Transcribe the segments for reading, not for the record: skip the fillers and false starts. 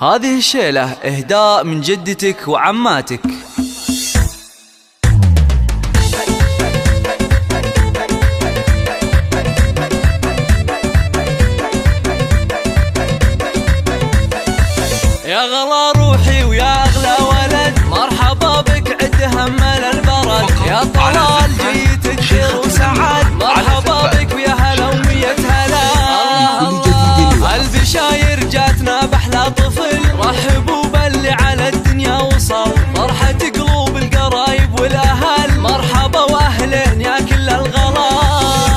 هذه الشيلة إهداء من جدتك وعماتك. يا غلا روحي ويا أغلى ولد، مرحبا بك عد همل البرد. يا طلال جيتك خير وسعد، مرحبا بك ويا هلا ومية هلا. البشاير جاتنا بأحلى طفل، رحبوا باللي على الدنيا وصل. فرحة قلوب القرايب والأهل، مرحبا وأهلين يا كل الغلا.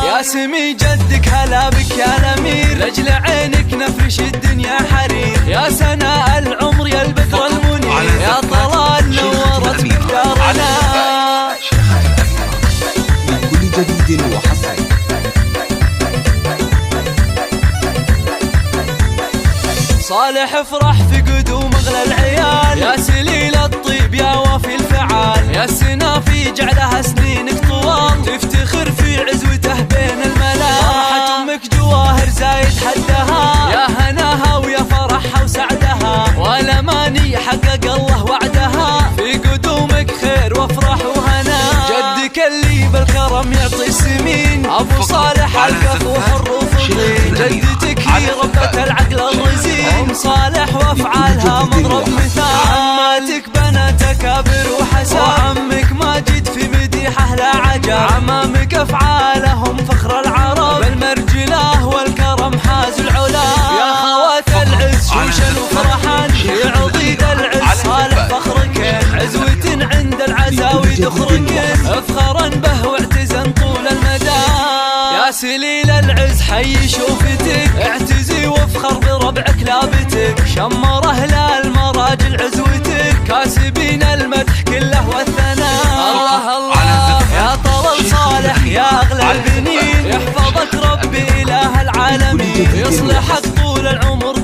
يا سمي جدك هلا بك يا الأمير، لأجل عينك نفرش الدنيا حرير. يا سناء العمر يا البدر المنير، يا طلال نورت بك دارنا. من كل جديد وحصري. صالح افرح في قدوم اغلى العيال، يا سليل الطيب يا وفي الفعال. يا السنافي جعلها سنينك طوال، تفتخر في عزوته بين الملال. فرحة امك جواهر زايد حدها، يا هناها ويا فرحها وسعدها. والاماني حقق الله وعدها، في قدومك خير وافرح وهنا. جدك اللي بالكرم يعطي السمين، ابو صالح الكفو حروف الطين. جدتك هي ربة العقل الرزين، صالح وافعالها مضرب مثال. عماتك بنات اكابر وحسن، وعمك ماجد في مديحه لا عجب. عمامك افعالهم فخر العرب، بالمرجله والكرم حاز العلا. يا خوات العز شوشا وفرحان، في عضيد العز صالح فخركن. عزوة عند العزاوي دخركن، افخرا به واعتزن طول المدى. يا سليل العز حي شوفتك، اعتزي وافخر بربعك لابتك. شمر اهل المراجل عزوتك، كاسبين المدح كله والثناء. الله الله يا طلال صالح يا اغلى البنين، يحفظك ربي اله العالمين. يصلحك طول العمر